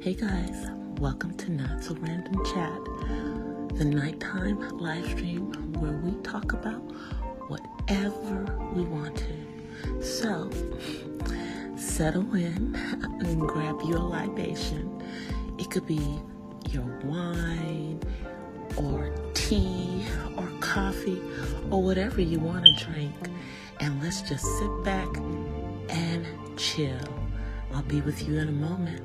Hey guys, welcome to Not So Random Chat, the nighttime live stream where we talk about whatever we want to. So, settle in and grab you a libation. It could be your wine or tea or coffee or whatever you want to drink. And let's just sit back and chill. I'll be with you in a moment.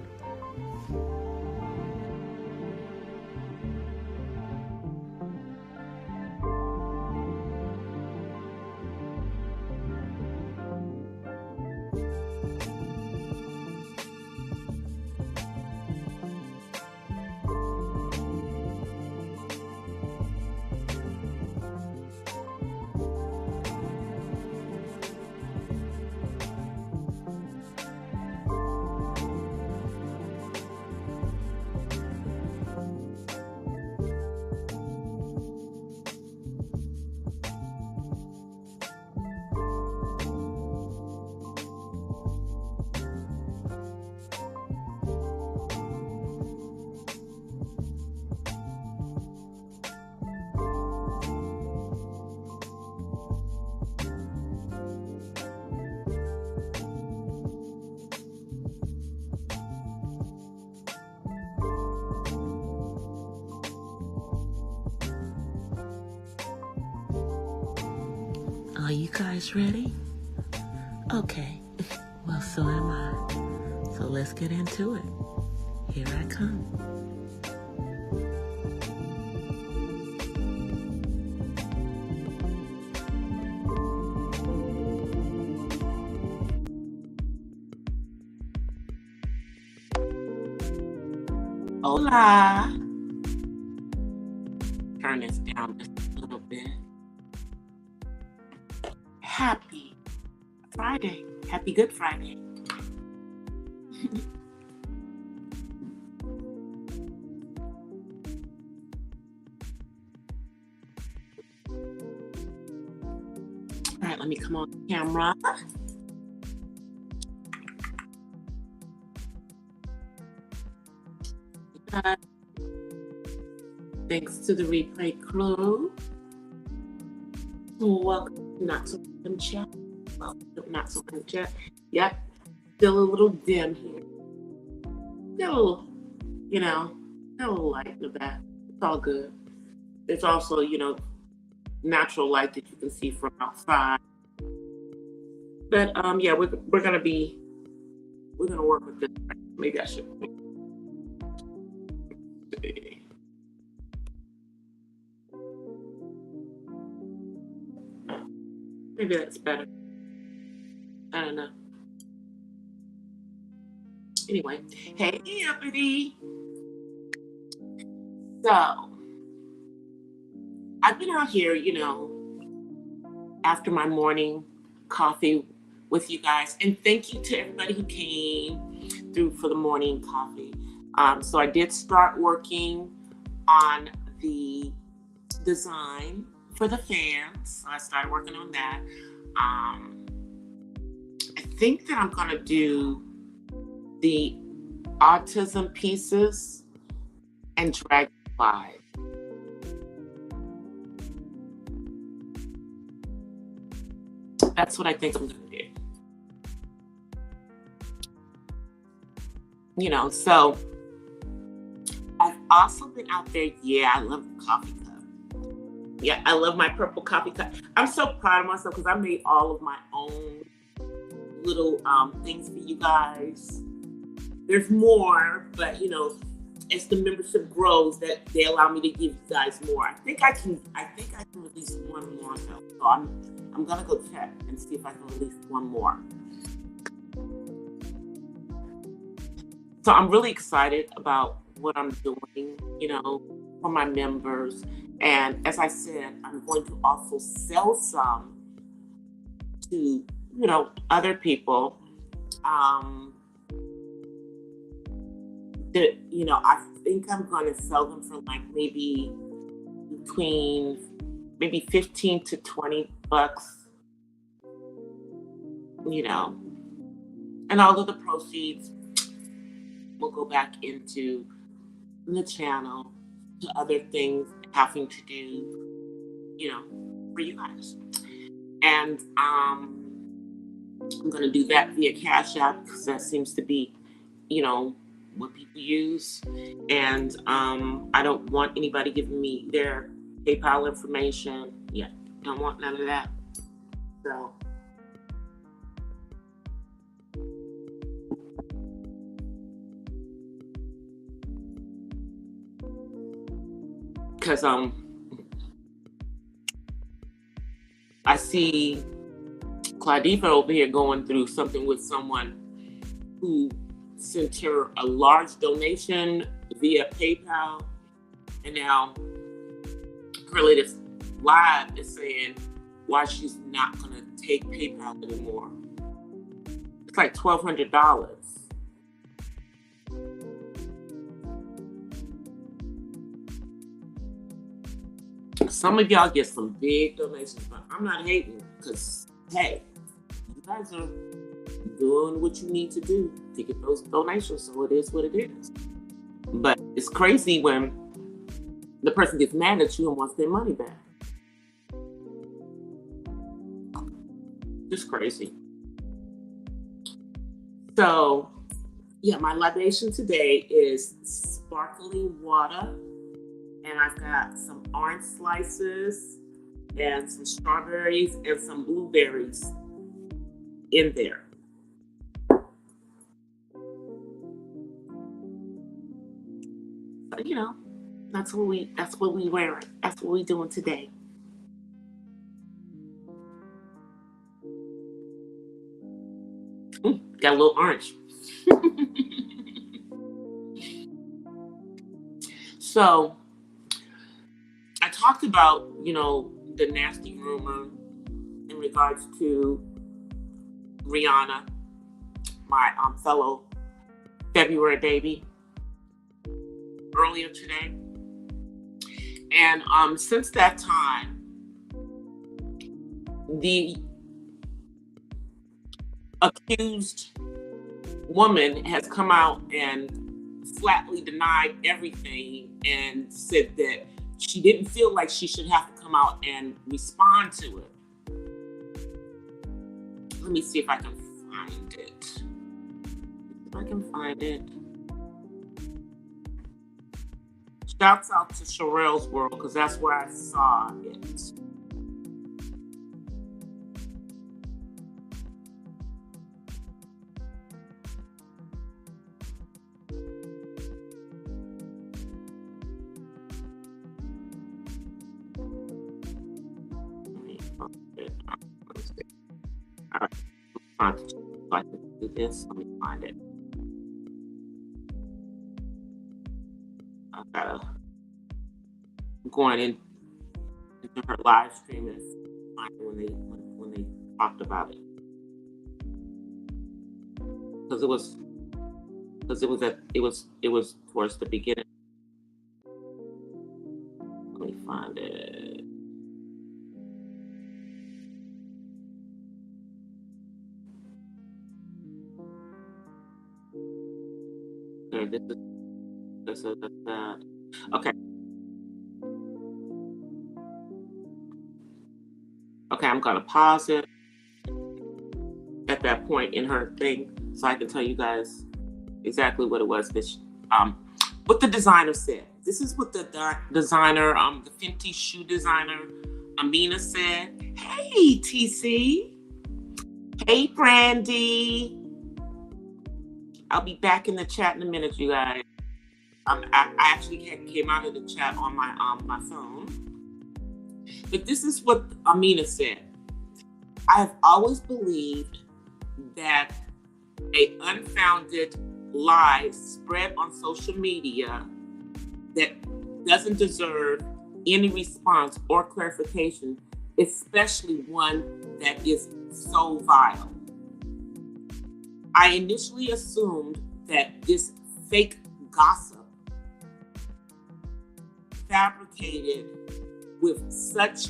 Are you guys ready? Okay, well, so am I. So let's get into it. Here I come. Hola. Turn this down just a little bit. Happy Friday. Happy Good Friday. All right, let me come on camera. Thanks to the replay crew. Welcome to Not So Random Chat. Welcome to Not So Random Chat. Yep, still a little dim here. Still, got a little light in the back. It's all good. There's also, natural light that you can see from outside. But yeah, we're gonna work with this. Maybe I should. Maybe that's better. I don't know. Anyway, hey, Uppity. So, I've been out here, after my morning coffee with you guys. And thank you to everybody who came through for the morning coffee. So I did start working on the design for the fans. So I started working on that. I think that I'm going to do the autism pieces and dragonfly. That's what I think I'm going to do. So I've also been out there. Yeah, I love the coffee cup. Yeah, I love my purple coffee cup. I'm so proud of myself because I made all of my own little things for you guys. There's more, but as the membership grows, that they allow me to give you guys more. I think I can release one more though. So I'm gonna go check and see if I can release one more. So I'm really excited about what I'm doing, for my members. And as I said, I'm going to also sell some to, other people. I think I'm going to sell them for like maybe between 15 to 20 bucks, and all of the proceeds will go back into the channel to other things having to do, for you guys. And I'm going to do that via Cash App because that seems to be, what people use. And I don't want anybody giving me their PayPal information. Yeah, don't want none of that. So, because I see Claudiva over here going through something with someone who sent her a large donation via PayPal, and now her latest live is saying why she's not going to take PayPal anymore. It's like $1,200. Some of y'all get some big donations, but I'm not hating because, hey, you guys are doing what you need to do to get those donations, so it is what it is. But it's crazy when the person gets mad at you and wants their money back. Just crazy. So, yeah, my libation today is sparkling water. And I've got some orange slices and some strawberries and some blueberries in there. So, that's what we wearing. That's what we doing today. Got a little orange. So I talked about, the nasty rumor in regards to Rihanna, my fellow February baby, earlier today. And since that time, the accused woman has come out and flatly denied everything and said that she didn't feel like she should have to come out and respond to it. Let me see if I can find it. Shouts out to Sherelle's World because that's where I saw it. Alright, so I can do this. Let me find it. I've got going into her live stream and find it when they talked about it, because it was towards the beginning. Let me find it. Okay, this is that. Okay. Okay, I'm gonna pause it at that point in her thing so I can tell you guys exactly what it was that what the designer said. This is what the designer, the Fenty shoe designer, Amina said. Hey, TC. Hey, Brandy. I'll be back in the chat in a minute, you guys. I actually came out of the chat on my phone. But this is what Amina said. I have always believed that an unfounded lie spread on social media that doesn't deserve any response or clarification, especially one that is so vile. I initially assumed that this fake gossip fabricated with such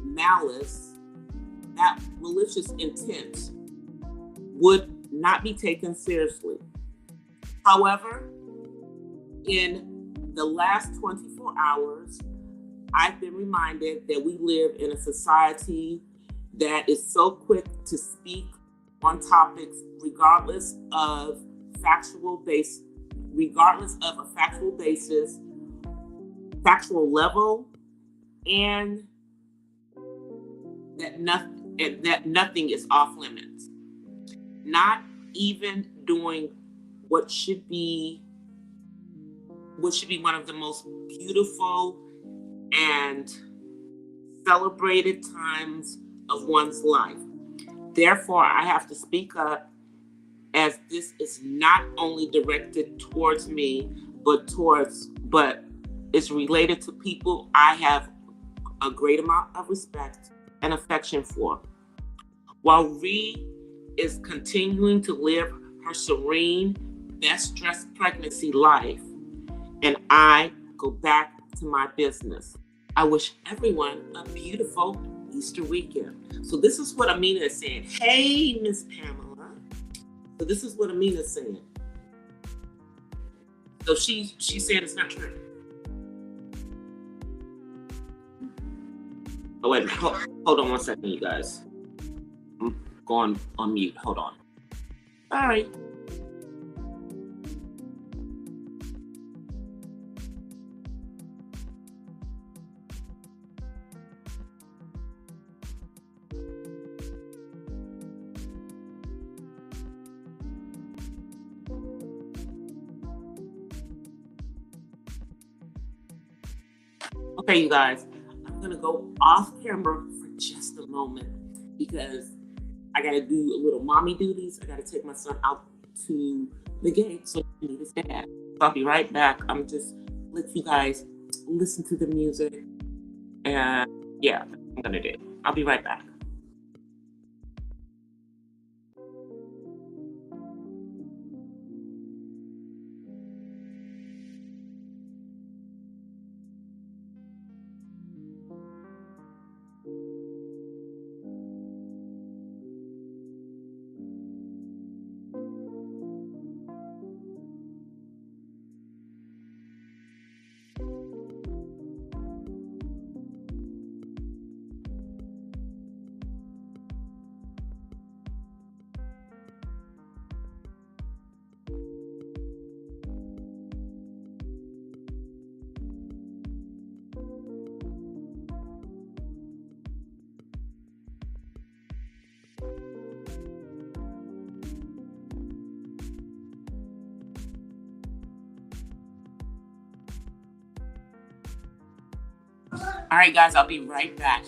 malice, that malicious intent would not be taken seriously. However, in the last 24 hours, I've been reminded that we live in a society that is so quick to speak on topics regardless of a factual basis, factual level, and that nothing is off limits. Not even doing what should be one of the most beautiful and celebrated times of one's life. Therefore, I have to speak up, as this is not only directed towards me, but it's related to people I have a great amount of respect and affection for. While Ree is continuing to live her serene, best dressed pregnancy life, and I go back to my business, I wish everyone a beautiful Easter weekend. So this is what Amina is saying. Hey, Miss Pamela. So this is what Amina is saying. So she said it's not true. Oh wait, hold on one second, you guys. I'm going on mute. Hold on. All right. Okay, you guys, I'm going to go off camera for just a moment because I got to do a little mommy duties. I got to take my son out to the gate so he can meet his dad. So I'll be right back. I'm just let you guys listen to the music. And yeah, I'm going to do. I'll be right back. All right, guys, I'll be right back.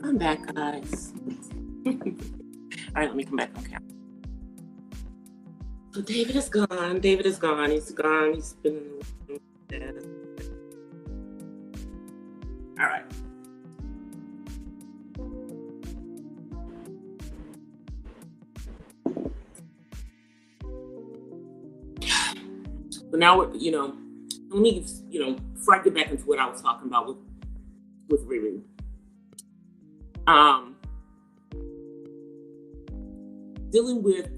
I'm back, guys. All right, let me come back on camera. So David is gone. David is gone. He's gone. He's been in the room. All right. But now we're, let me, before I get back into what I was talking about with Riri. Dealing with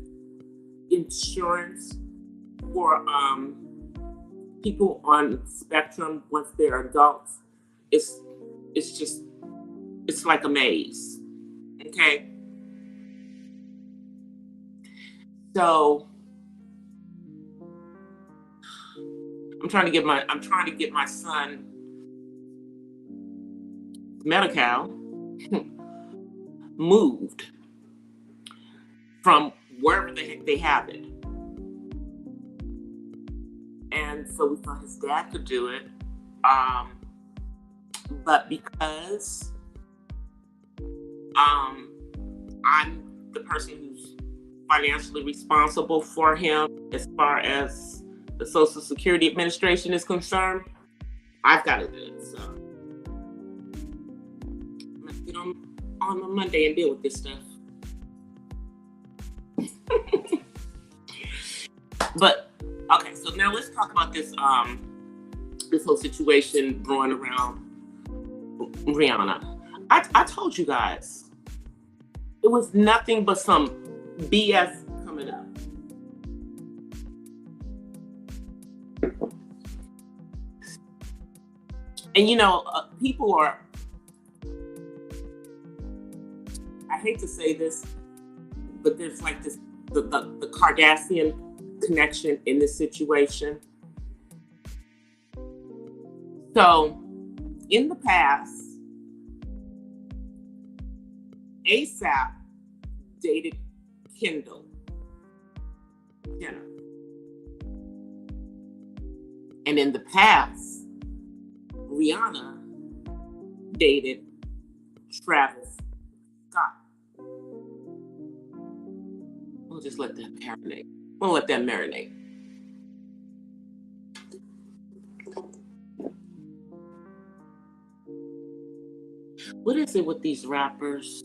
insurance for people on spectrum once they're adults, it's like a maze. Okay. So I'm trying to get my son Medi-Cal moved from wherever they have it. And so we thought his dad could do it. But because I'm the person who's financially responsible for him as far as the Social Security Administration is concerned, I've got to do it. So I'm going to get on Monday and deal with this stuff. But okay, so now let's talk about this whole situation brewing around Rihanna. I told you guys it was nothing but some BS coming up. And people are, I hate to say this, but there's like this the Kardashian connection in this situation. So in the past, ASAP dated Kendall Jenner. And in the past, Rihanna dated Travis Scott. We'll just let that marinate. We'll let that marinate. What is it with these rappers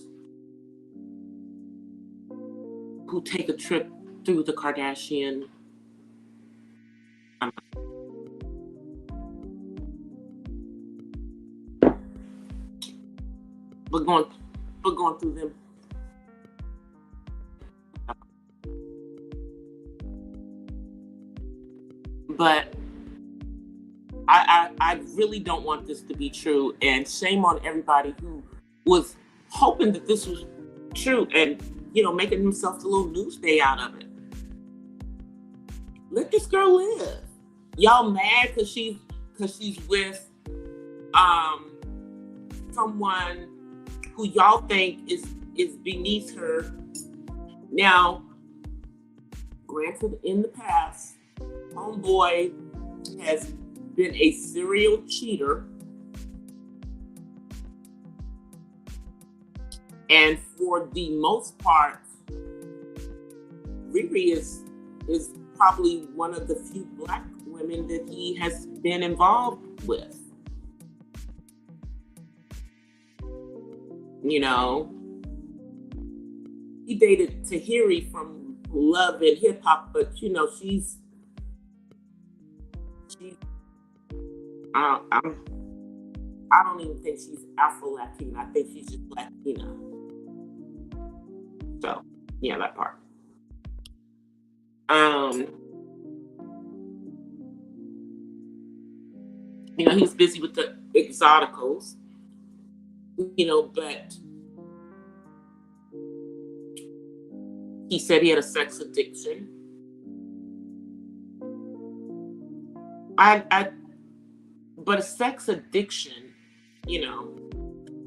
who take a trip through the Kardashian? We're going through them. But I really don't want this to be true, and shame on everybody who was hoping that this was true and making themselves a little news day out of it. Let this girl live. Y'all mad because she's with someone who y'all think is beneath her. Now, granted, in the past, homeboy has been a serial cheater, and for the most part, Riri is probably one of the few Black women that he has been involved with. He dated Tahiri from Love and Hip Hop, but she's I don't even think she's Afro-Latina. I think she's just Latina. So, yeah, that part. He's busy with the exoticals, but he said he had a sex addiction. But a sex addiction,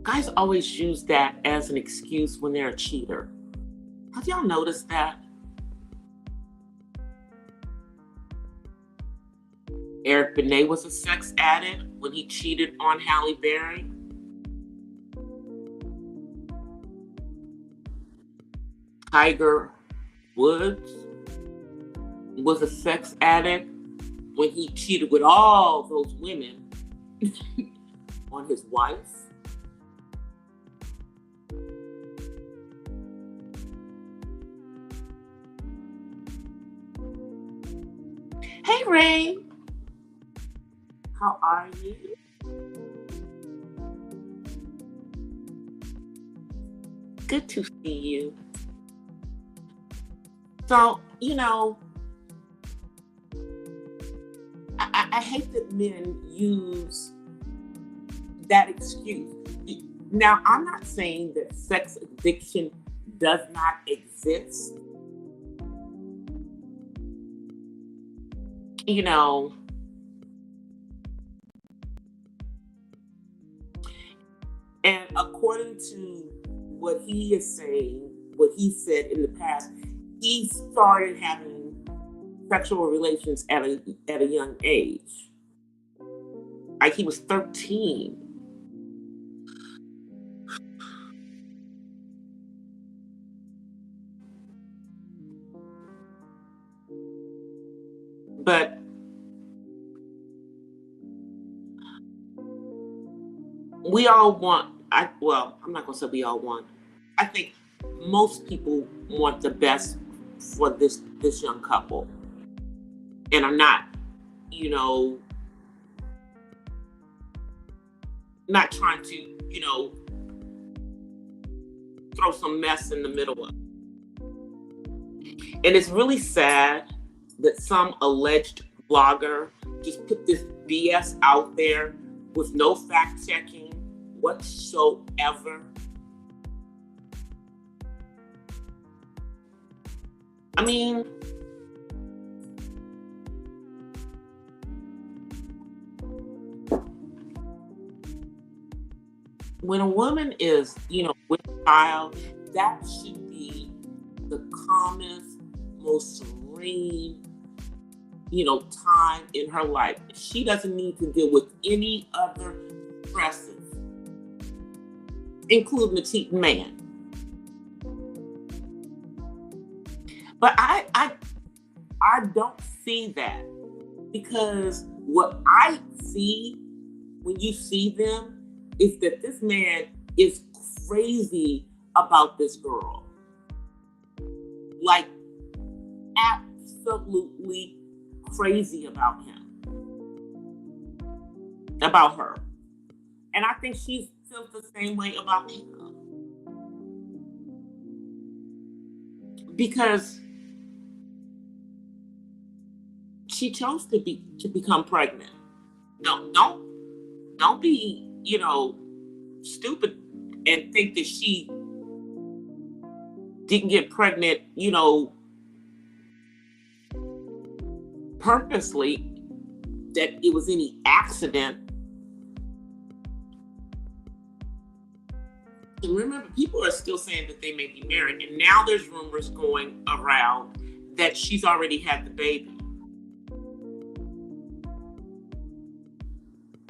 guys always use that as an excuse when they're a cheater. Have y'all noticed that? Eric Benet was a sex addict when he cheated on Halle Berry. Tiger Woods was a sex addict when he cheated with all those women on his wife. Hey, Ray. How are you? Good to see you. So, I hate that men use that excuse. Now, I'm not saying that sex addiction does not exist. And according to what he is saying, what he said in the past, he started having sexual relations at a young age. Like he was 13. But we all want, I'm not going to say we all want. I think most people want the best for this young couple. And I'm not, not trying to, throw some mess in the middle of it. And it's really sad that some alleged blogger just put this BS out there with no fact checking whatsoever. I mean, when a woman is, with a child, that should be the calmest, most serene, time in her life. She doesn't need to deal with any other stresses, including the cheating man. But I don't see that, because what I see when you see them is that this man is crazy about this girl. Like, absolutely crazy about her. And I think she feels the same way about him. Because she chose to become pregnant. Don't be, stupid and think that she didn't get pregnant, purposely, that it was any accident. And remember, people are still saying that they may be married, and now there's rumors going around that she's already had the baby.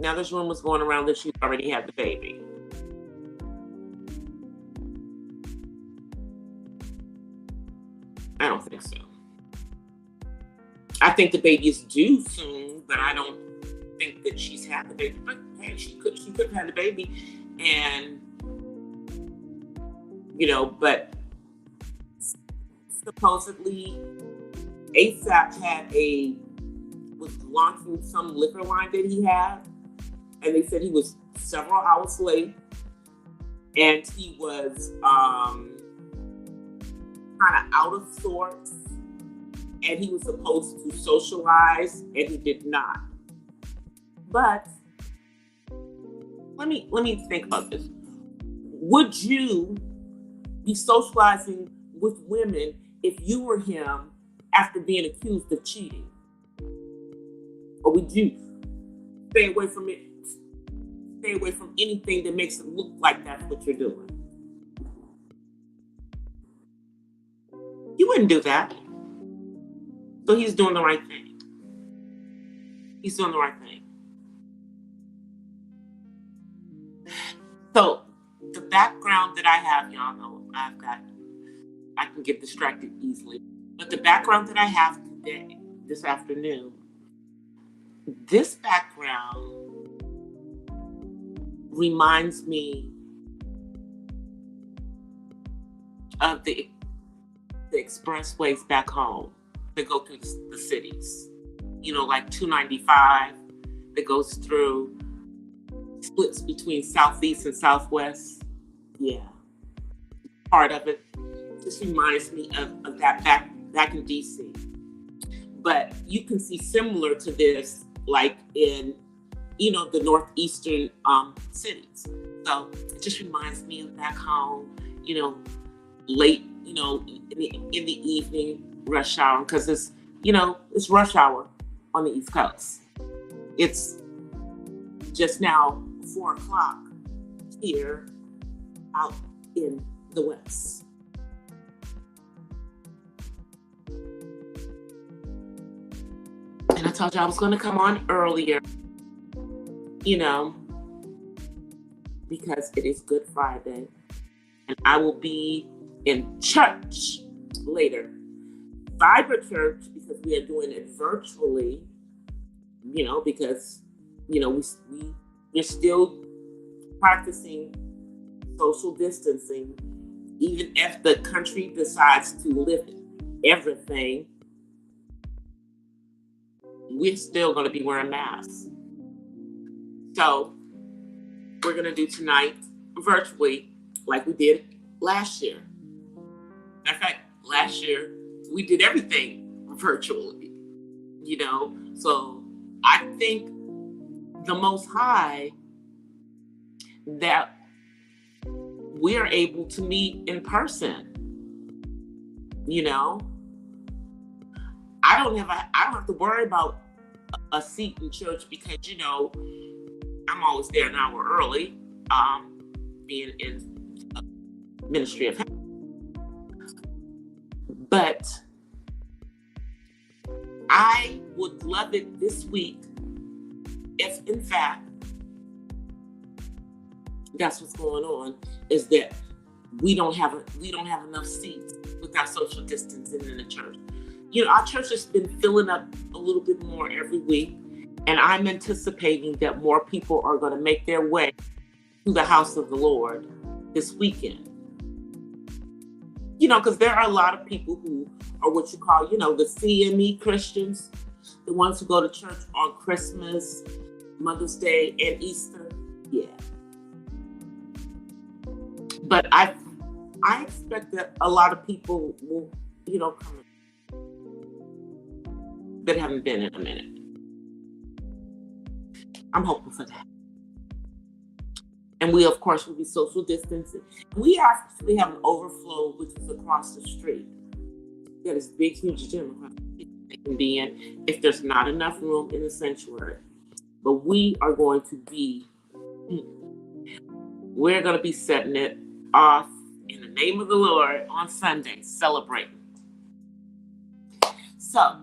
Now there's rumors going around that she's already had the baby. I don't think so. I think the baby is due soon, but I don't think that she's had the baby. But hey, she could have had the baby, and but supposedly ASAP was launching some liquor line that he had, and they said he was several hours late, and he was kind of out of sorts, and he was supposed to socialize, and he did not. But let me think about this. Would you be socializing with women if you were him after being accused of cheating? Or would you stay away from it? Stay away from anything that makes it look like that's what you're doing? You wouldn't do that. So he's doing the right thing. He's doing the right thing. So the background that I have, y'all know, I can get distracted easily. But the background that I have today, this afternoon, this background reminds me of the expressways back home that go through the cities. You know, like 295 that goes through, splits between southeast and southwest. Yeah, part of it just reminds me of that back in DC. But you can see similar to this, like in, you know, the northeastern cities. So it just reminds me of back home, you know, late, you know, in the evening rush hour, because it's, you know, it's rush hour on the East Coast. It's just now 4 o'clock here out in the West. And I told you I was going to come on earlier, you know, because it is Good Friday. And I will be in church later. Cyber church, because we are doing it virtually, you know, because, you know, we're still practicing social distancing. Even if the country decides to lift everything, we're still going to be wearing masks. So we're going to do tonight virtually like we did last year. In fact, last year we did everything virtually, you know. So I think the Most High that we're able to meet in person, you know. I don't have to worry about a seat in church because, you know, I'm always there an hour early, being in ministry of health. But I would love it this week if, in fact, that's what's going on, is that we don't have enough seats with our social distancing in the church. You know, our church has been filling up a little bit more every week, and I'm anticipating that more people are going to make their way to the house of the Lord this weekend. You know, because there are a lot of people who are what you call, you know, the CME Christians, the ones who go to church on Christmas, Mother's Day, and Easter. Yeah. But I expect that a lot of people will, you know, come in that haven't been in a minute. I'm hoping for that. And we, of course, will be social distancing. We actually have an overflow, which is across the street. Got this big, huge gym across the street they can be in if there's not enough room in the sanctuary. But we're going to be setting it off in the name of the Lord on Sunday, celebrating. So,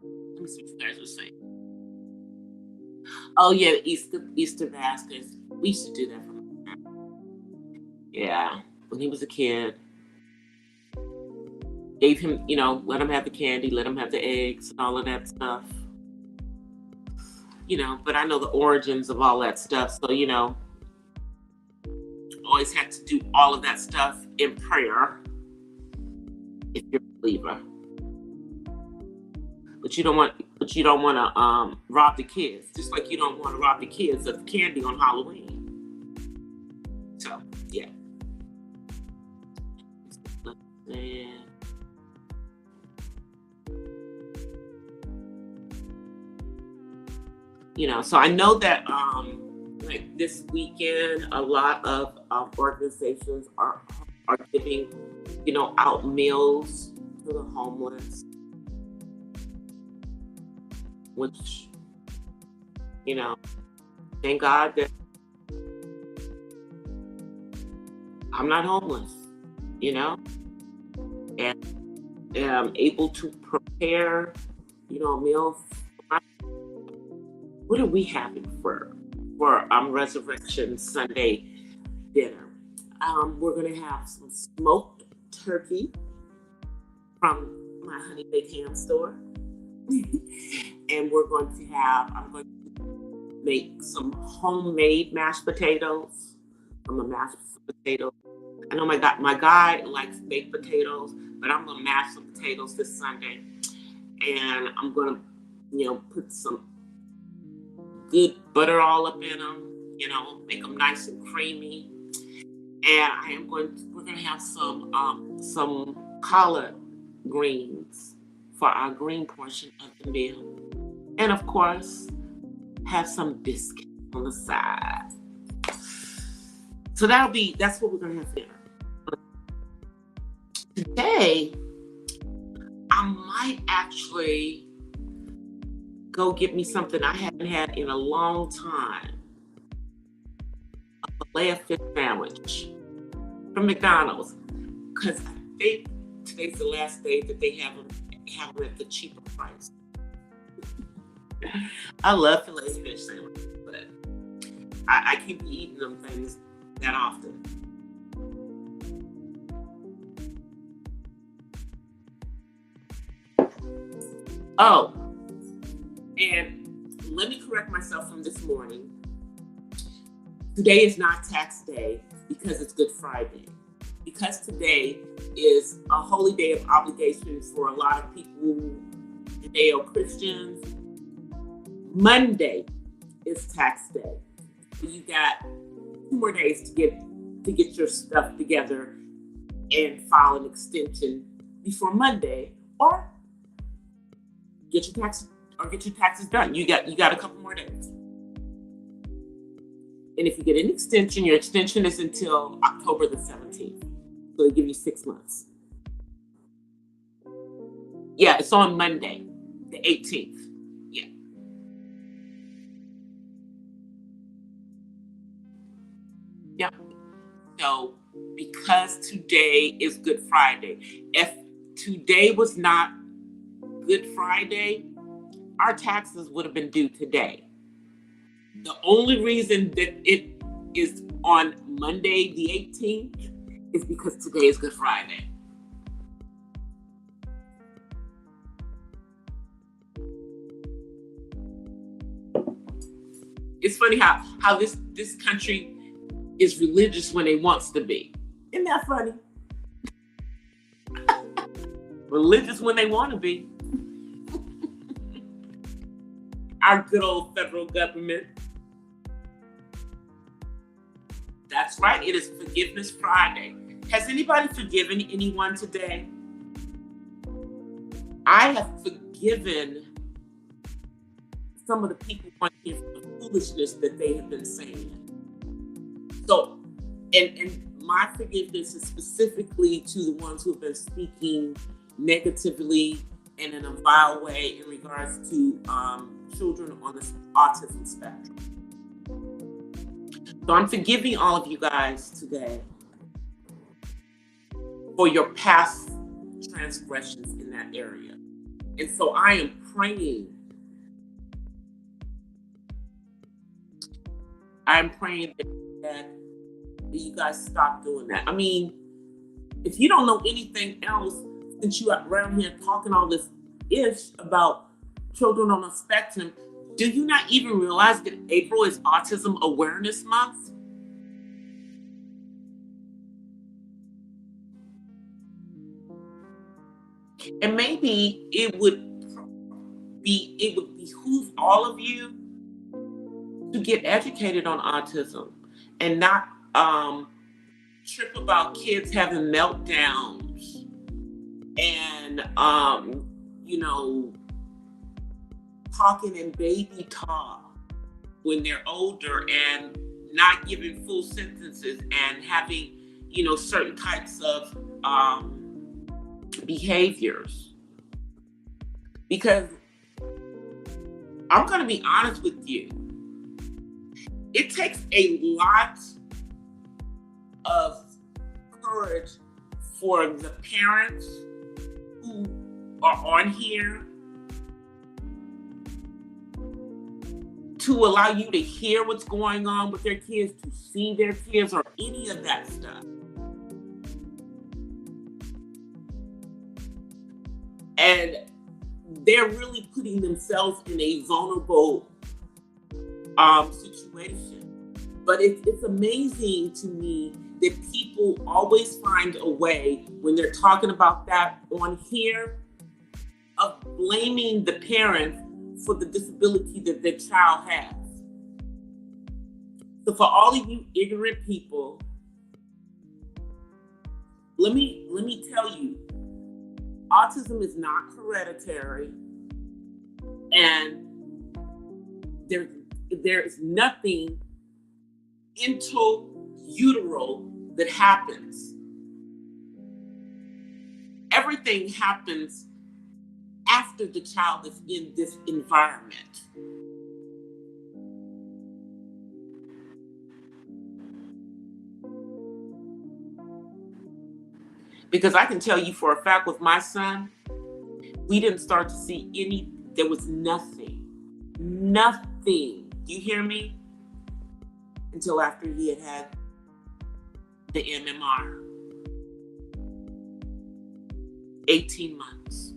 let me see what you guys are saying. Oh yeah, the Easter baskets. We used to do that for my dad. Yeah, when he was a kid. Gave him, you know, let him have the candy, let him have the eggs and all of that stuff. You know, but I know the origins of all that stuff. So, you know, always had to do all of that stuff in prayer if you're a believer. But you don't want to rob the kids, just like you don't want to rob the kids of candy on Halloween. So yeah. You know, so I know that like this weekend, a lot of organizations are giving, you know, out meals to the homeless. Which, you know, thank God that I'm not homeless, you know, and I'm able to prepare, you know, meals. What are we having for Resurrection Sunday dinner? We're gonna have some smoked turkey from my honey baked ham store. And I'm going to make some homemade mashed potatoes from a mashed potato. I know my guy likes baked potatoes, but I'm going to mash some potatoes this Sunday. And I'm going to, put some good butter all up in them, make them nice and creamy. And we're going to have some collard greens for our green portion of the meal. And of course, have some biscuits on the side. So that's what we're going to have for dinner. Today, I might actually go get me something I haven't had in a long time. A filet-o-fish sandwich from McDonald's. Because I think today's the last day that they have them at the cheaper price. I love filet-o-fish sandwiches, but I can't be eating them things that often. Oh, and let me correct myself from this morning. Today is not tax day because it's Good Friday. Because today is a holy day of obligation for a lot of people, Judeo-Christians. Monday is tax day. So you got 2 more days to get your stuff together and file an extension before Monday, or get your taxes done. You got a couple more days. And if you get an extension, your extension is until October the 17th. So they give you 6 months. Yeah, it's on Monday, the 18th. Yeah. Yeah. So because today is Good Friday, if today was not Good Friday, our taxes would have been due today. The only reason that it is on Monday the 18th is because today is Good Friday. It's funny how this country is religious when it wants to be. Isn't that funny? Religious when they want to be. Our good old federal government. That's right, it is Forgiveness Friday. Has anybody forgiven anyone today? I have forgiven some of the people on here for the foolishness that they have been saying. So, and my forgiveness is specifically to the ones who have been speaking negatively and in a vile way in regards to children on the autism spectrum. So I'm forgiving all of you guys today for your past transgressions in that area. And so I am praying. I'm praying that you guys stop doing that. I mean, if you don't know anything else, since you are around here talking all this ish about children on the spectrum, do you not even realize that April is Autism Awareness Month? And maybe it would behoove all of you to get educated on autism and not trip about kids having meltdowns and talking in baby talk when they're older and not giving full sentences and having certain types of behaviors. Because I'm going to be honest with you, it takes a lot of courage for the parents who are on here to allow you to hear what's going on with their kids, to see their kids, or any of that stuff. And they're really putting themselves in a vulnerable situation. But it's amazing to me that people always find a way when they're talking about that on here of blaming the parent for the disability that their child has. So for all of you ignorant people, let me tell you, autism is not hereditary, and there is nothing intra-uteral that happens. Everything happens after the child is in this environment. Because I can tell you for a fact with my son, we didn't start to see there was nothing, do you hear me? Until after he had the MMR. 18 months.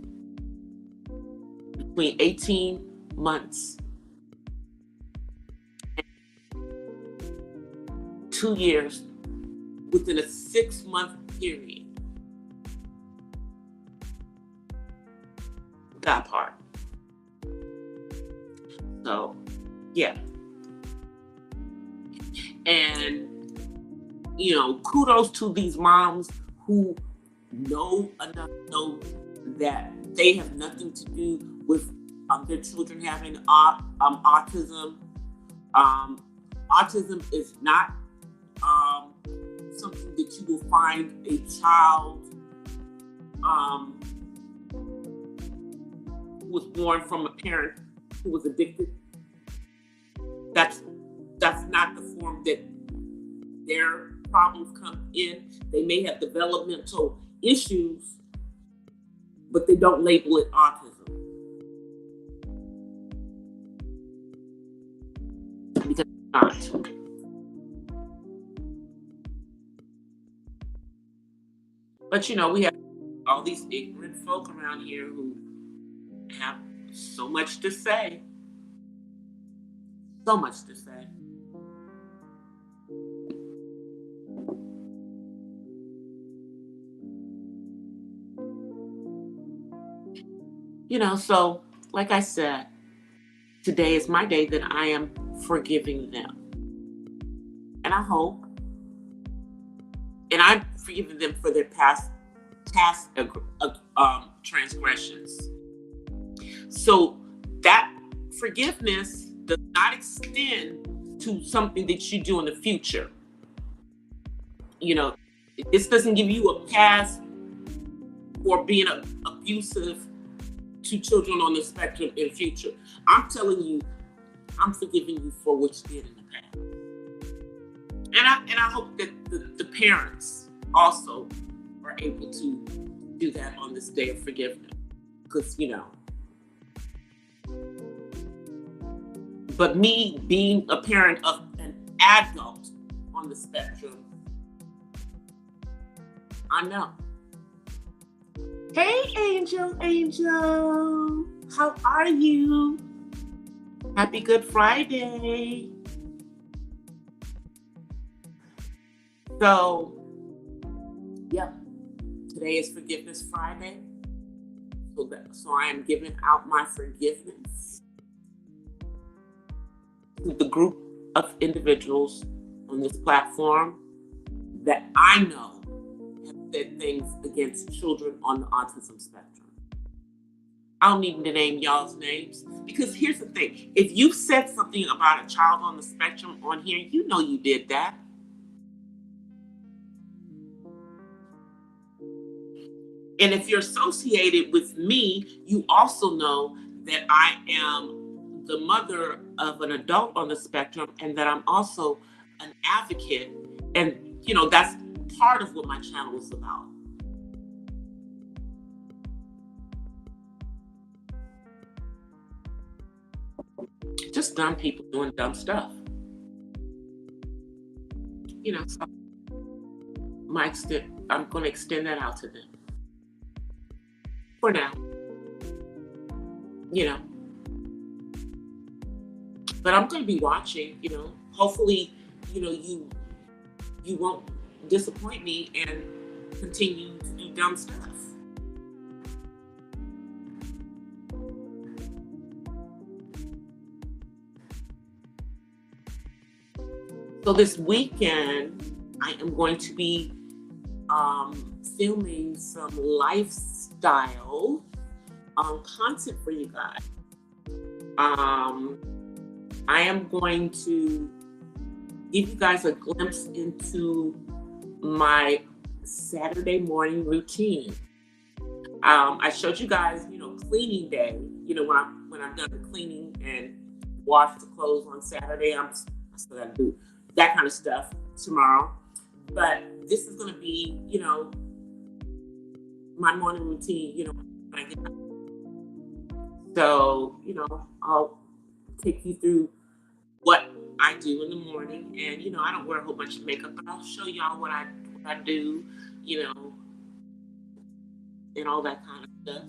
Between 18 months and 2 years, within a 6-month period. That part. So, yeah. And, kudos to these moms who know enough to know that they have nothing to do with their children having autism. Autism is not something that you will find a child who was born from a parent who was addicted. That's not the form that their problems come in. They may have developmental issues, but they don't label it autism. Because it's not. But we have all these ignorant folk around here who have so much to say. So much to say. So like I said, today is my day that I am forgiving them. And I hope, and I'm forgiving them for their past transgressions. So that forgiveness does not extend to something that you do in the future. This doesn't give you a pass for being abusive to children on the spectrum in future. I'm telling you, I'm forgiving you for what you did in the past. And I hope that the parents also are able to do that on this day of forgiveness. Because, but me being a parent of an adult on the spectrum, I know. Hey, Angel, how are you? Happy Good Friday. So, yeah, today is Forgiveness Friday. So I am giving out my forgiveness to the group of individuals on this platform that I know have said things against children on the autism spectrum. I don't need to name y'all's names, because here's the thing. If you said something about a child on the spectrum on here, you know you did that. And if you're associated with me, you also know that I am the mother of an adult on the spectrum, and that I'm also an advocate. And, that's part of what my channel is about. Just dumb people doing dumb stuff. So I'm going to extend that out to them. For now. you know, but I'm going to be watching, hopefully, you won't disappoint me and continue to do dumb stuff. So this weekend, I am going to be filming some lifestyle content for you guys. I am going to give you guys a glimpse into my Saturday morning routine. I showed you guys, cleaning day. When I'm done the cleaning and wash the clothes on Saturday, I still got to do that kind of stuff tomorrow. But this is going to be, my morning routine. When I get back. So, I'll take you through what I do in the morning, and I don't wear a whole bunch of makeup, but I'll show y'all what I do, and all that kind of stuff.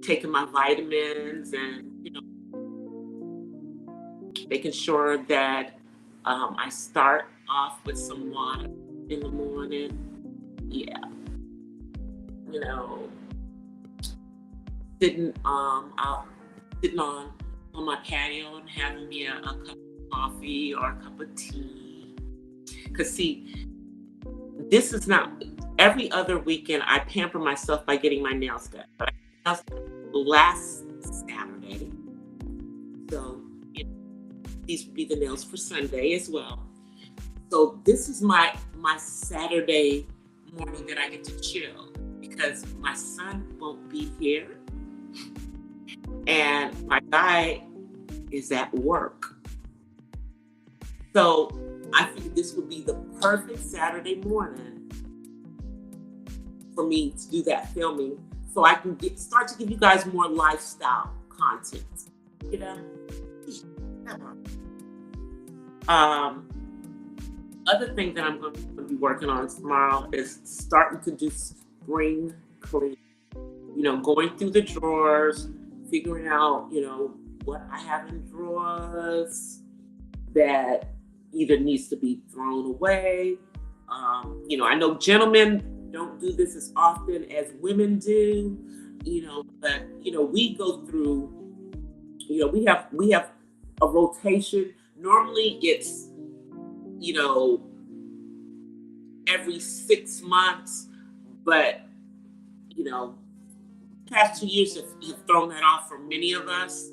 Taking my vitamins and making sure that I start off with some water in the morning. Yeah, sitting out sitting on my patio and having me a cup of coffee or a cup of tea. Because see, this is not every other weekend. I pamper myself by getting my nails done. But I got nails done last Saturday, so these would be the nails for Sunday as well. So this is my Saturday morning that I get to chill because my son won't be here and my guy is at work. So I figured this would be the perfect Saturday morning for me to do that filming so I can start to give you guys more lifestyle content. Other thing that I'm going to be working on tomorrow is starting to do spring cleaning. Going through the drawers, figuring out, what I have in drawers that either needs to be thrown away. I know gentlemen don't do this as often as women do, but we go through, we have a rotation. Normally it's, every 6 months, but past 2 years have thrown that off for many of us.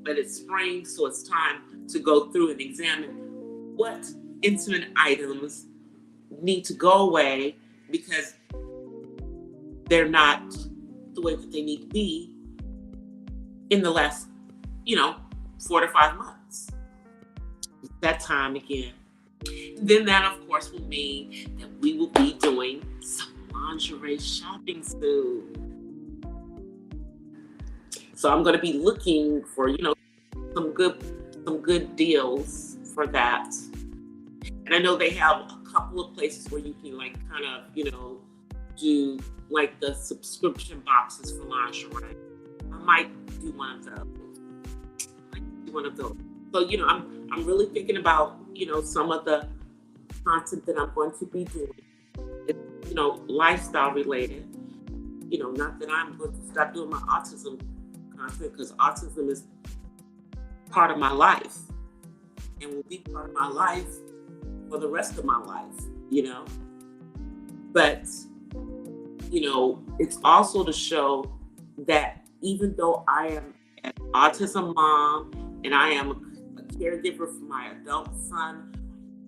But it's spring, so it's time to go through and examine what intimate items need to go away because they're not the way that they need to be in the last, 4 to 5 months. It's that time again. Then that, of course, will mean that we will be doing some lingerie shopping soon. So I'm going to be looking for, some good deals for that. And I know they have a couple of places where you can do like the subscription boxes for lingerie. I might do one of those. So, I'm really thinking about, some of the content that I'm going to be doing. It's, lifestyle related. Not that I'm going to stop doing my autism content because autism is part of my life and will be part of my life for the rest of my life, But, it's also to show that even though I am an autism mom and I am a caregiver for my adult son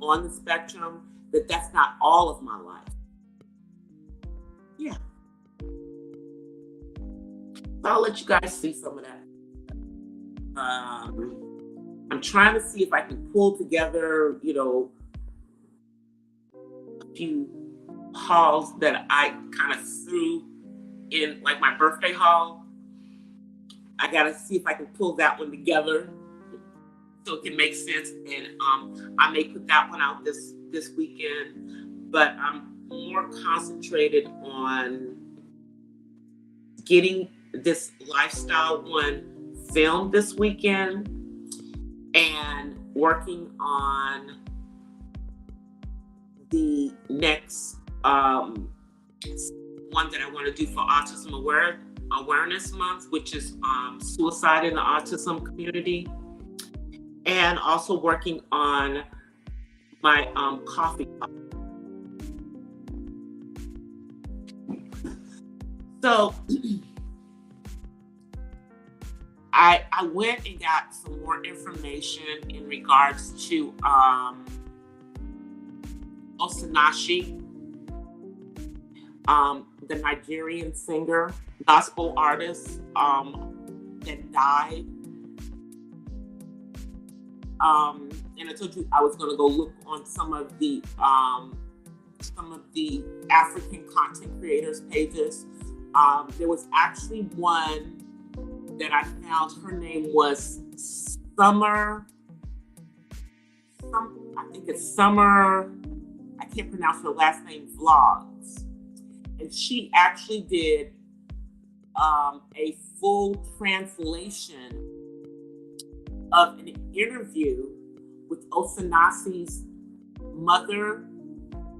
on the spectrum, that's not all of my life. Yeah. So I'll let you guys see some of that. I'm trying to see if I can pull together, a few hauls that I kind of threw in, like my birthday haul. I got to see if I can pull that one together so it can make sense. And I may put that one out this weekend. But more concentrated on getting this lifestyle one filmed this weekend and working on the next one that I want to do for Autism Awareness Month, which is suicide in the autism community, and also working on my coffee cup. So I went and got some more information in regards to Osinachi, the Nigerian singer, gospel artist that died. And I told you I was going to go look on some of the African content creators pages. There was actually one that I found. Her name was Summer. I think it's Summer. I can't pronounce her last name. Vlogs, and she actually did a full translation of an interview with Osinachi's mother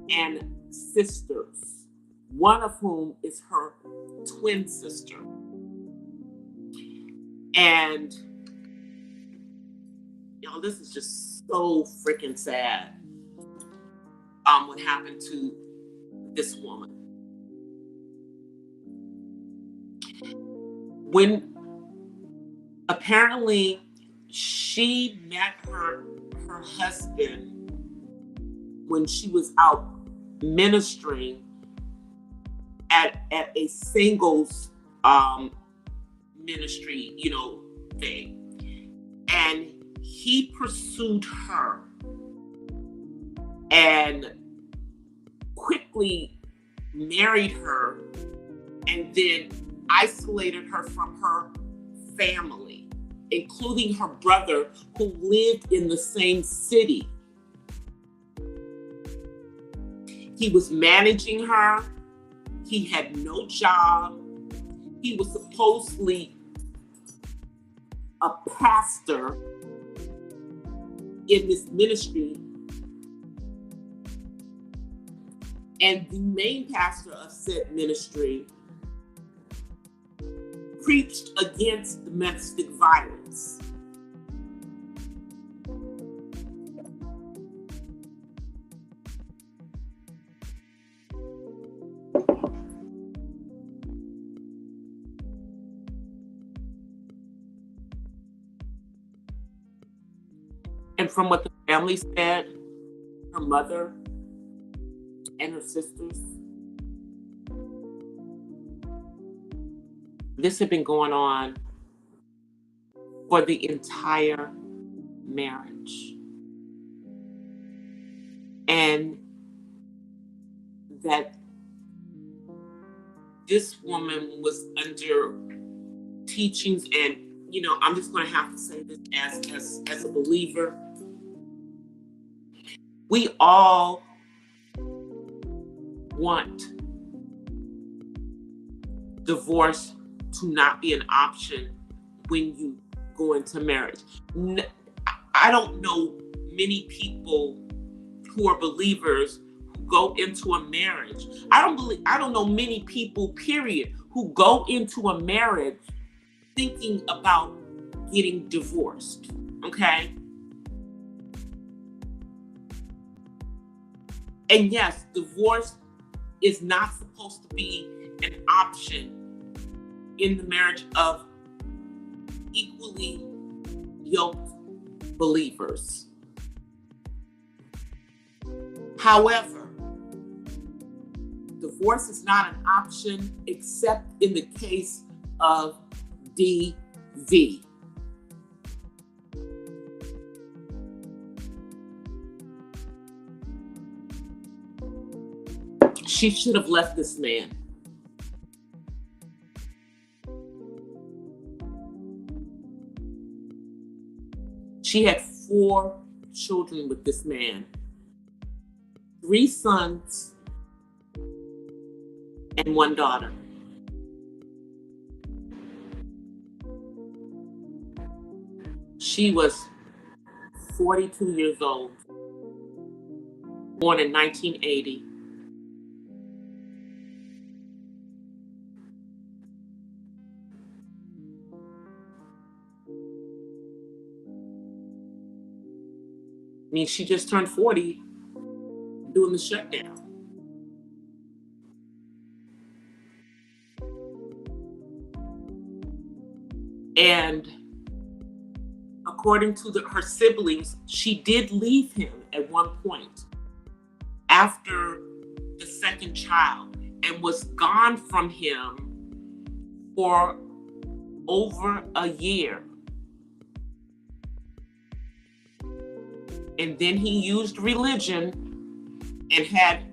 and sisters, one of whom is her twin sister. And, this is just so freaking sad, what happened to this woman. When apparently she met her husband when she was out ministering at a singles ministry, thing. And he pursued her and quickly married her and then isolated her from her family, including her brother who lived in the same city. He was managing her. He had no job. He was supposedly a pastor in this ministry. And the main pastor of said ministry preached against domestic violence. And from what the family said, her mother and her sisters, this had been going on for the entire marriage. And that this woman was under teachings, and I'm just going to have to say this as a believer. We all want divorce to not be an option when you go into marriage. I don't know many people who are believers who go into a marriage. I don't know many people, period, who go into a marriage thinking about getting divorced. Okay? And yes, divorce is not supposed to be an option in the marriage of equally yoked believers. However, divorce is not an option except in the case of DV. She should have left this man. She had 4 children with this man, 3 sons and one daughter. She was 42 years old, born in 1980. I mean, she just turned 40 during the shutdown. And according to her siblings, she did leave him at one point after the second child and was gone from him for over a year. And then he used religion and had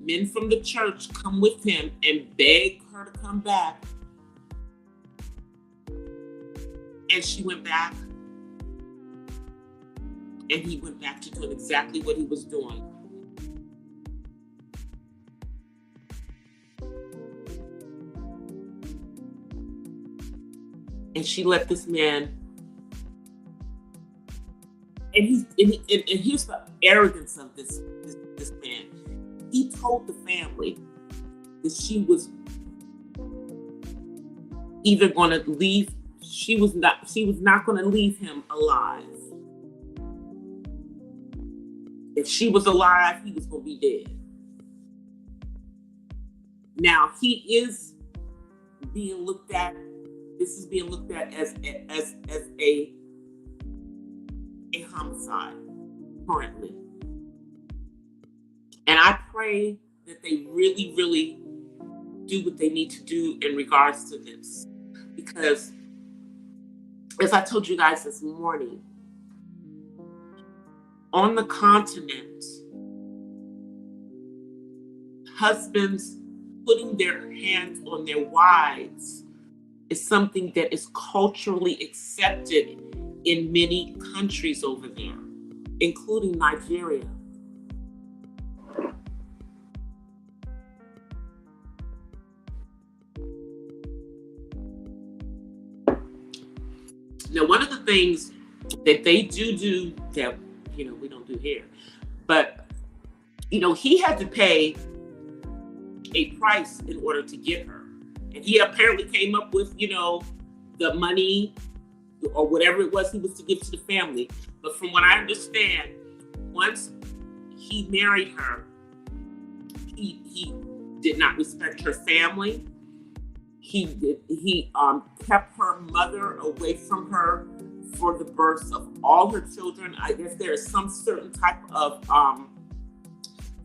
men from the church come with him and beg her to come back. And she went back. And he went back to doing exactly what he was doing. And she let this man. And here's the arrogance of this man. He told the family that she was either going to leave. She was not going to leave him alive. If she was alive, he was going to be dead. Now he is being looked at. This is being looked at as a homicide currently. And I pray that they really, really do what they need to do in regards to this. Because as I told you guys this morning, on the continent, husbands putting their hands on their wives is something that is culturally accepted in many countries over there, including Nigeria. Now, one of the things that they do that, we don't do here, but, he had to pay a price in order to get her. And he apparently came up with, the money or whatever it was he was to give to the family. But from what I understand, once he married her, he did not respect her family. He kept her mother away from her for the births of all her children. I guess there is some certain type of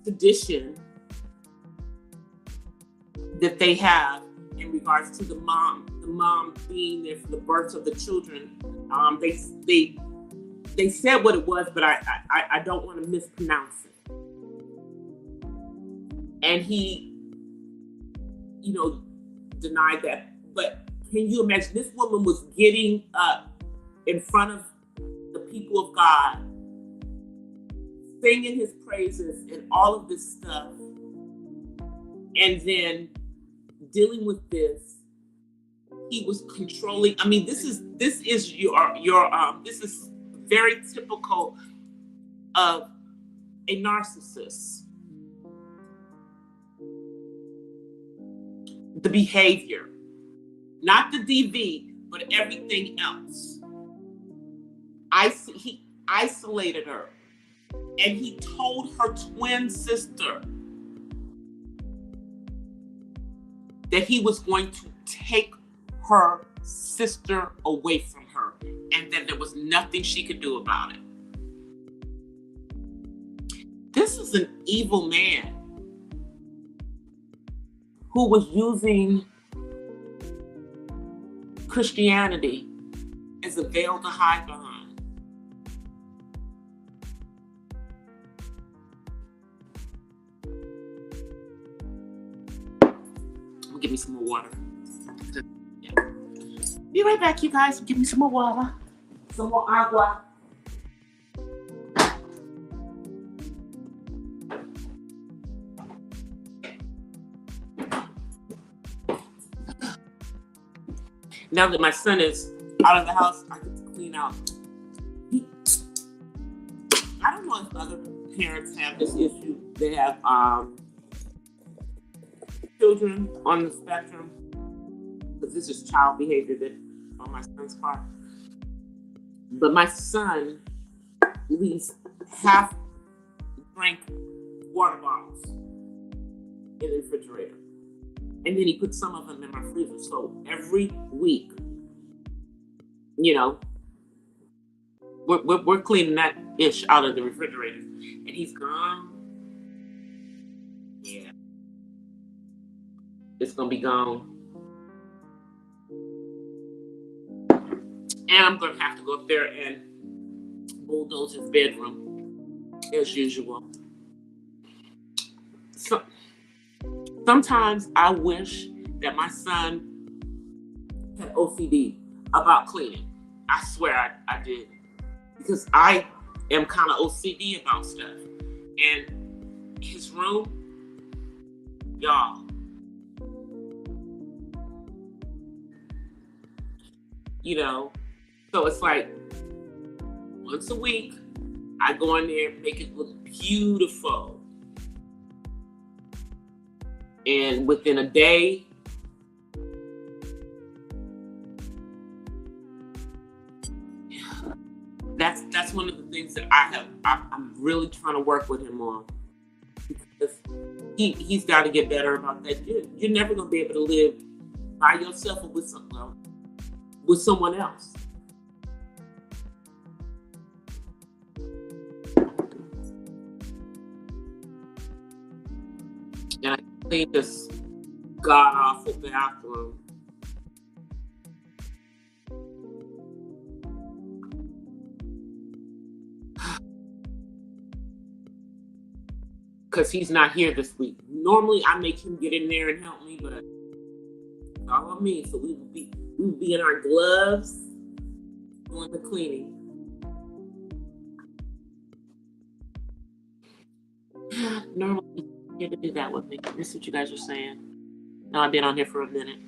tradition that they have in regards to the mom being there for the births of the children. They said what it was, but I don't want to mispronounce it. And he, denied that. But can you imagine, this woman was getting up in front of the people of God, singing his praises and all of this stuff, and then dealing with this. He was controlling. I mean, this is very typical of a narcissist. The behavior, not the DV, but everything else. He isolated her, and he told her twin sister that he was going to take her sister away from her, and that there was nothing she could do about it. This is an evil man who was using Christianity as a veil to hide behind. Give me some more water. Yeah. Be right back, you guys. Give me some more water. Some more agua. Now that my son is out of the house, I get to clean out. I don't know if other parents have this issue. They have children on the spectrum, because this is child behavior that on my son's part. But my son leaves half drank water bottles in the refrigerator, and then he puts some of them in my freezer. So every week, you know, we're cleaning that ish out of the refrigerator, and he's gone. Yeah, it's gonna be gone. And I'm gonna have to go up there and bulldoze his bedroom as usual. So sometimes I wish that my son had OCD about cleaning. I swear I did, because I am kind of OCD about stuff. And his room, y'all, you know, so it's like once a week, I go in there and make it look beautiful. And within a day, that's one of the things that I'm really trying to work with him on, because he's got to get better about that. You're never gonna be able to live by yourself or with someone else. And I cleaned this god awful bathroom. Because he's not here this week. Normally I make him get in there and help me, but it's all on me. So we would be in our gloves doing the cleaning. Normally you're here to do that with me. This is what you guys are saying. Now I've been on here for a minute.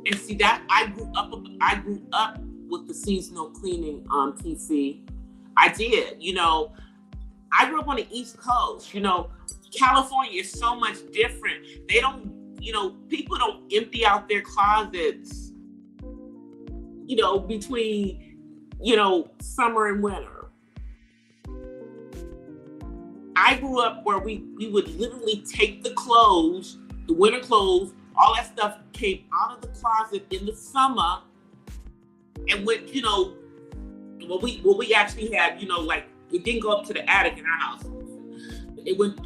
And see that I grew up with the seasonal cleaning on PC. I did, you know. I grew up on the East Coast. You know, California is so much different. They don't, you know, people don't empty out their closets, you know, between, you know, summer and winter. I grew up where we would literally take the clothes, the winter clothes, all that stuff came out of the closet in the summer, and went, you know, we actually had, you know, like, it didn't go up to the attic in our house.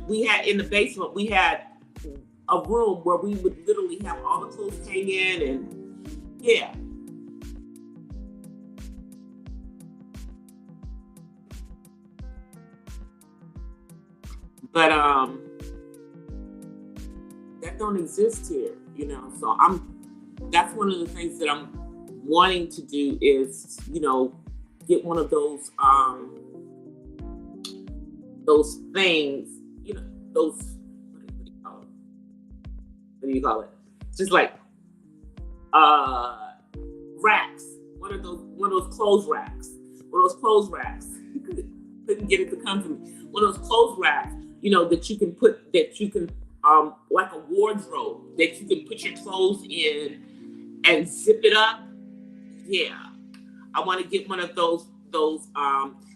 We had in the basement, we had a room where we would literally have all the clothes hang in, and yeah. But that don't exist here, you know. So that's one of the things that I'm wanting to do is, you know, get one of those things, you know, those, what do you call it? Just like racks. One of those clothes racks. Couldn't get it to come to me. One of those clothes racks, you know, that you can like a wardrobe that you can put your clothes in and zip it up. Yeah. I want to get one of those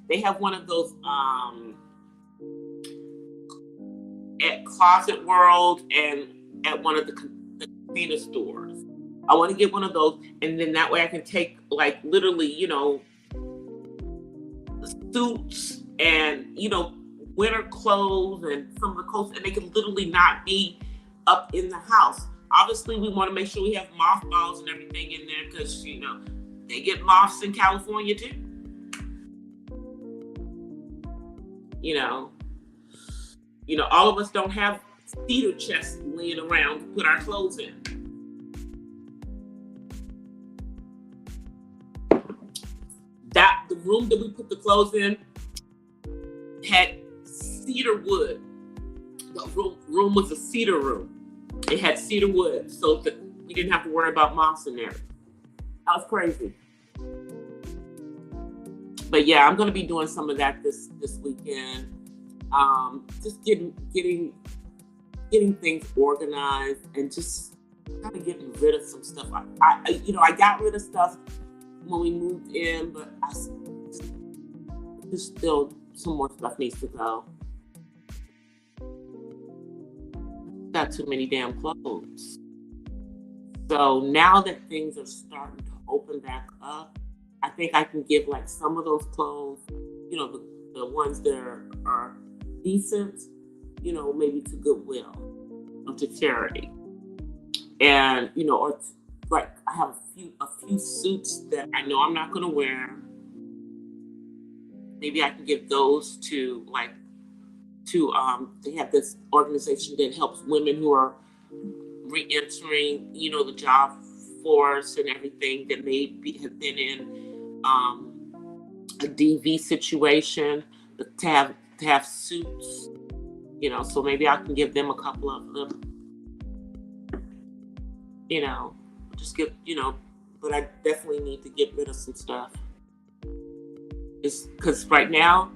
they have one of those at Closet World and at one of the container stores. I want to get one of those, and then that way I can take, like, literally, you know, suits and, you know, winter clothes and some of the clothes, and they can literally not be up in the house. Obviously, we want to make sure we have mothballs and everything in there, because, you know, they get moths in California too. You know, all of us don't have cedar chests laying around to put our clothes in. room that we put the clothes in had cedar wood. The room was a cedar room. It had cedar wood, so that we didn't have to worry about moths in there. That was crazy. But yeah, I'm gonna be doing some of that this weekend. Just getting things organized and just kind of getting rid of some stuff. I got rid of stuff when we moved in, but there's still some more stuff needs to go. Got too many damn clothes. So now that things are starting to open back up, I think I can give like some of those clothes, the ones that are decent, maybe to Goodwill or to charity. And, like I have a few suits that I know I'm not going to wear. Maybe I can give those to they have this organization that helps women who are re-entering, the job force and everything that have been in a DV situation, but to have suits, so maybe I can give them a couple of them, just get, but I definitely need to get rid of some stuff. It's because right now,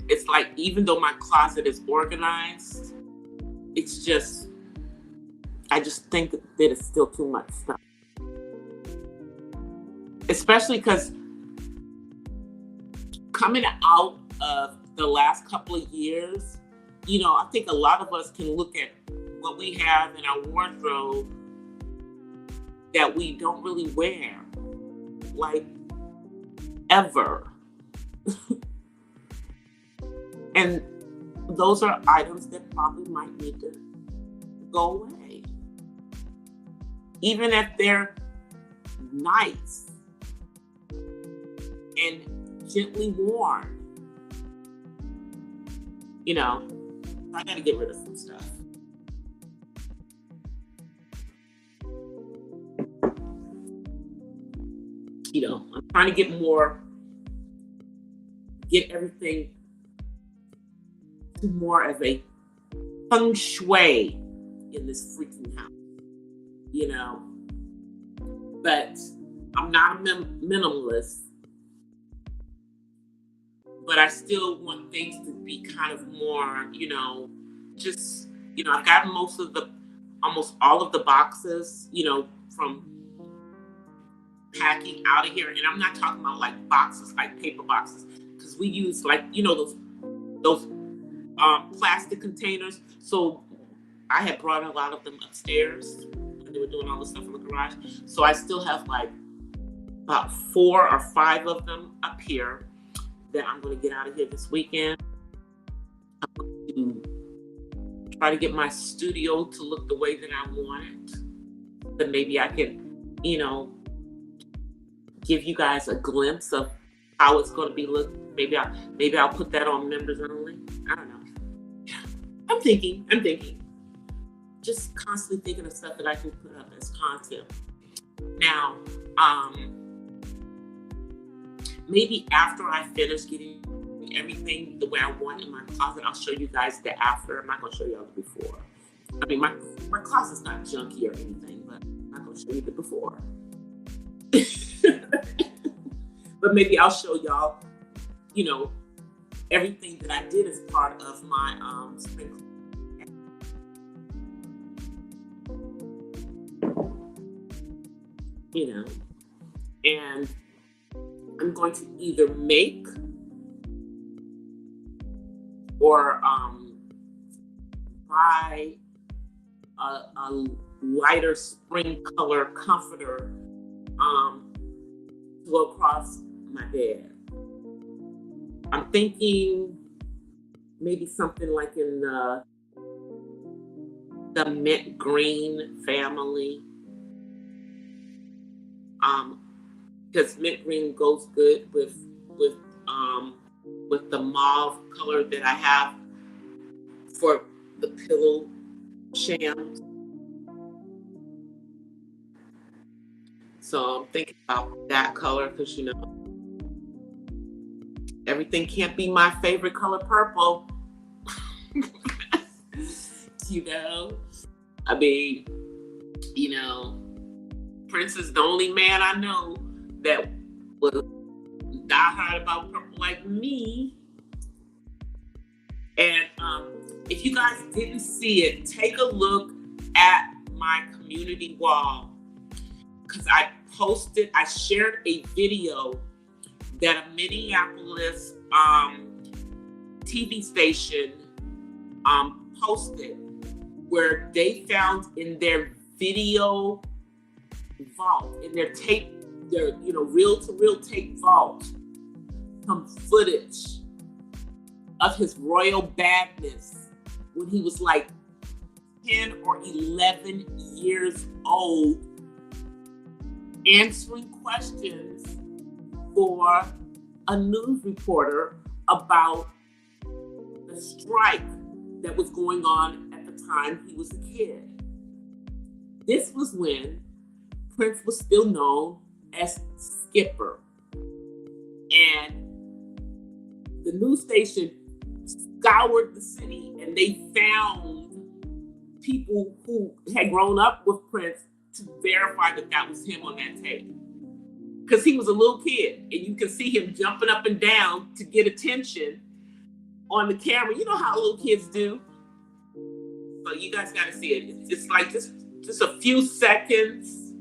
it's like, even though my closet is organized, it's just, I just think that it's still too much stuff. Especially because coming out of the last couple of years, I think a lot of us can look at what we have in our wardrobe that we don't really wear, like, ever. And those are items that probably might need to go away. Even if they're nice and gently worn. I gotta get rid of some stuff. I'm trying to get everything to more of a feng shui in this freaking house, but I'm not a minimalist, but I still want things to be kind of more, just, I've got almost all of the boxes, from packing out of here. And I'm not talking about like boxes, like paper boxes, because we use like, those plastic containers. So I had brought a lot of them upstairs when they were doing all the stuff in the garage. So I still have like about 4 or 5 of them up here that I'm going to get out of here this weekend. I'm going to try to get my studio to look the way that I want it. Then maybe I can, give you guys a glimpse of how it's going to be look. Maybe I'll put that on members only. I don't know. I'm thinking. Just constantly thinking of stuff that I can put up as content. Now, maybe after I finish getting everything the way I want in my closet, I'll show you guys the after. I'm not going to show y'all the before. I mean, my closet's not junky or anything, but I'm not going to show you the before. But maybe I'll show y'all, everything that I did as part of my spring. And I'm going to either make or buy a lighter spring color comforter to go across my bed. I'm thinking maybe something like in the mint green family. Because mint green goes good with the mauve color that I have for the pillow shams. So I'm thinking about that color because Everything can't be my favorite color, purple. You know, I mean, you know, Prince is the only man I know that was diehard about purple like me. And if you guys didn't see it, take a look at my community wall, because I shared a video that a Minneapolis TV station posted, where they found in their video vault, in their reel-to-reel tape vault, some footage of his royal badness when he was like 10 or 11 years old, answering questions for a news reporter about the strike that was going on at the time he was a kid. This was when Prince was still known as Skipper. And the news station scoured the city, and they found people who had grown up with Prince to verify that that was him on that tape. Because he was a little kid, and you can see him jumping up and down to get attention on the camera. You know how little kids do. So you guys got to see it. It's just like just a few seconds,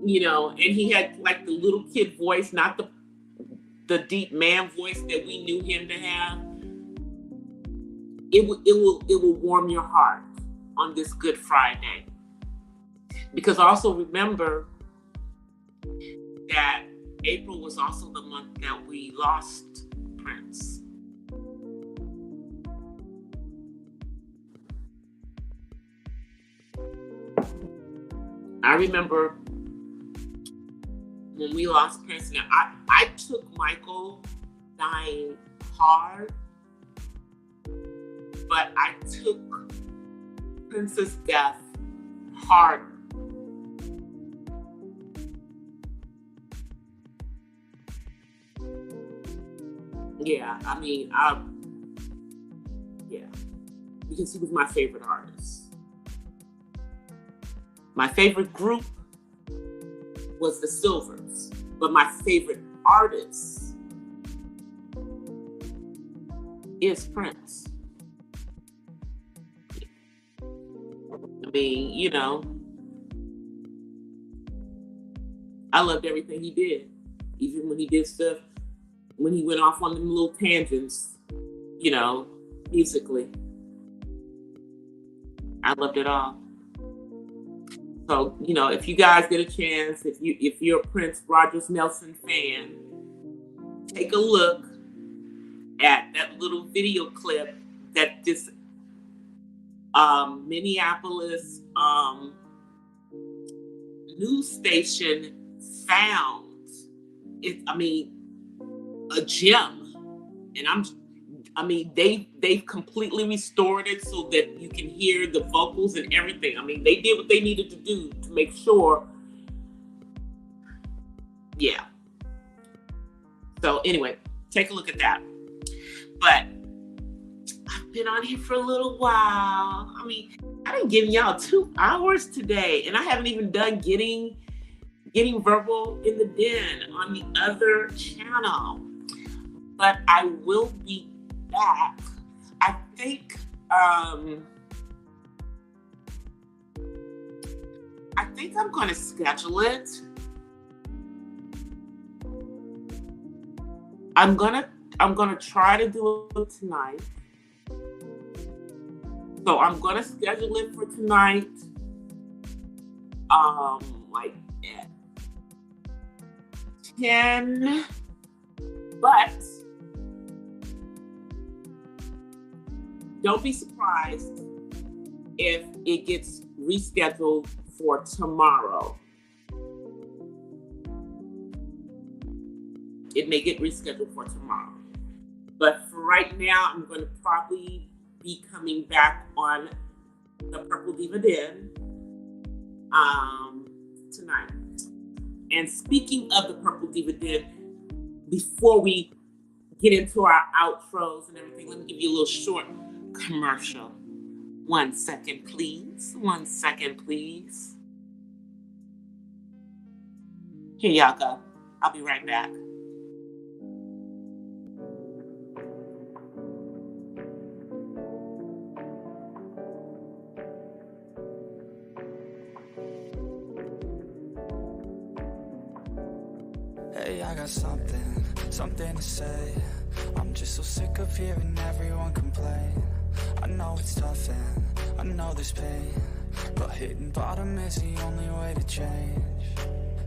you know. And he had like the little kid voice, not the deep man voice that we knew him to have. It will warm your heart on this Good Friday. Because also remember that April was also the month that we lost Prince. I remember when we lost Prince. Now, I took Michael dying hard, but I took Prince's death harder. Yeah, I mean, because he was my favorite artist. My favorite group was the Silvers, but my favorite artist is Prince. I mean, you know, I loved everything he did, even when he did stuff, when he went off on them little tangents, you know, musically. I loved it all. So, you know, if you guys get a chance, if you're a Prince Rogers Nelson fan, take a look at that little video clip that this Minneapolis news station found. A gem, and they've completely restored it so that you can hear the vocals and everything. I mean, they did what they needed to do to make sure. Yeah. So anyway, take a look at that. But I've been on here for a little while. I mean, I've been giving y'all 2 hours today, and I haven't even done getting verbal in the den on the other channel. But I will be back. I think I'm going to schedule it. I'm gonna try to do it tonight. So I'm gonna schedule it for tonight. Like at 10. But don't be surprised if it gets rescheduled for tomorrow. It may get rescheduled for tomorrow. But for right now, I'm going to probably be coming back on the Purple Diva Den tonight. And speaking of the Purple Diva Den, before we get into our outros and everything, let me give you a little short commercial. 1 second, please. 1 second, please. Here y'all go. I'll be right back. Hey, I got something to say. I'm just so sick of hearing everyone complain. I know it's tough and I know there's pain, but hitting bottom is the only way to change.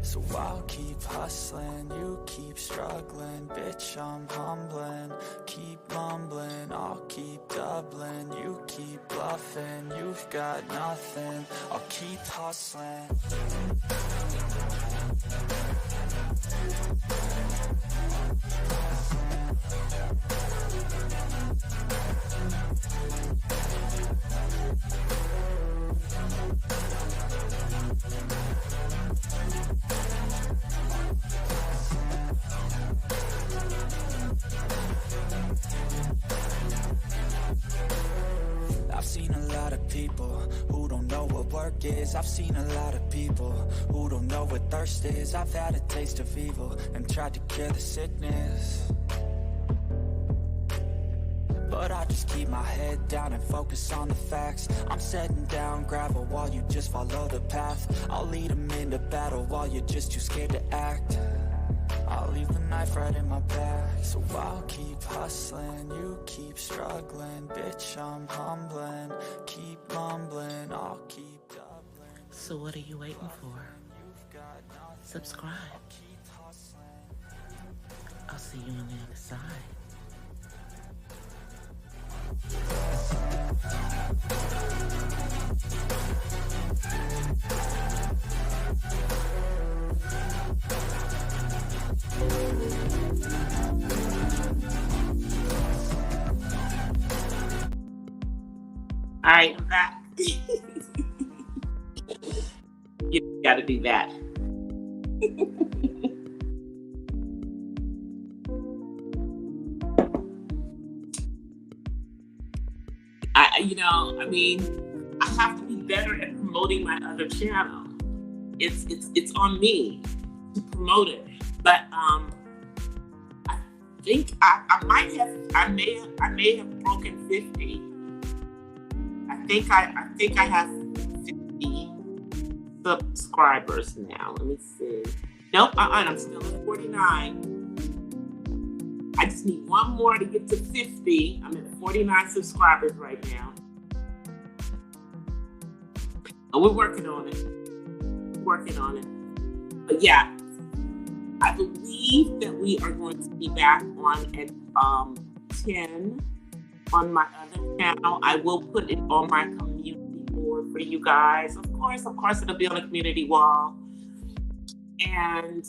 So I'll keep hustling, you keep struggling. Bitch, I'm humbling, keep mumbling. I'll keep doubling, you keep bluffing. You've got nothing, I'll keep hustling. I've seen a lot of people who don't know what work is. I've seen a lot of people who don't know what thirst is. I've had a taste of evil and tried to cure the sickness, but I just keep my head down and focus on the facts. I'm setting down gravel while you just follow the path. I'll lead them into battle while you're just too scared to act. I'll leave the knife right in my back. So I'll keep hustling, you keep struggling. Bitch, I'm humbling, keep mumbling. I'll keep doubling. So what are you waiting for? Subscribe. I'll see you on the other side. All right, I'm back. You got to do that. I have to be better at promoting my other channel. It's on me to promote it. But I think I may have broken 50. I think I have 50 subscribers now. Let me see. Nope, I'm still at 49. I just need one more to get to 50. I'm at 49 subscribers right now. And we're working on it. But yeah, I believe that we are going to be back on at 10 on my other channel. I will put it on my community board for you guys. Of course, it'll be on the community wall. And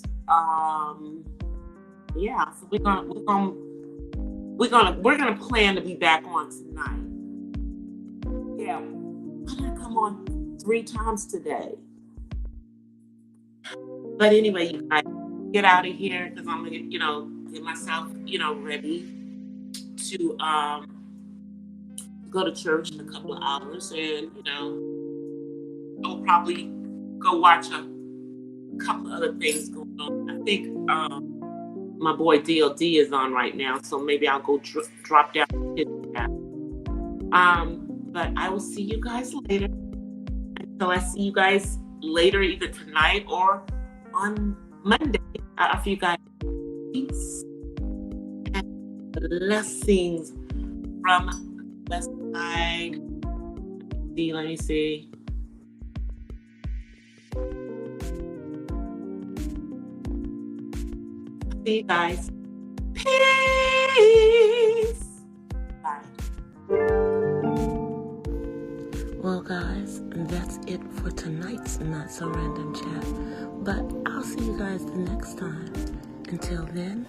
yeah, so we're gonna plan to be back on tonight. Yeah, I'm gonna come on 3 times today. But anyway, you guys, get out of here because I'm gonna get myself ready to go to church in a couple of hours, and I'll probably go watch a couple of other things going on. I think my boy DLD is on right now, so maybe I'll go drop down and hit that. But I will see you guys later. Until I see you guys later, either tonight or on Monday. After you guys, peace and blessings from West Side. Let me see. See you guys. Peace. Bye. Well, guys, that's it for tonight's Not So Random Chat. But I'll see you guys the next time. Until then,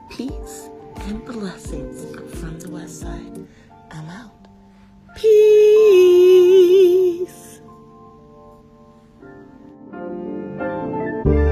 peace and blessings from the West Side. I'm out. Peace.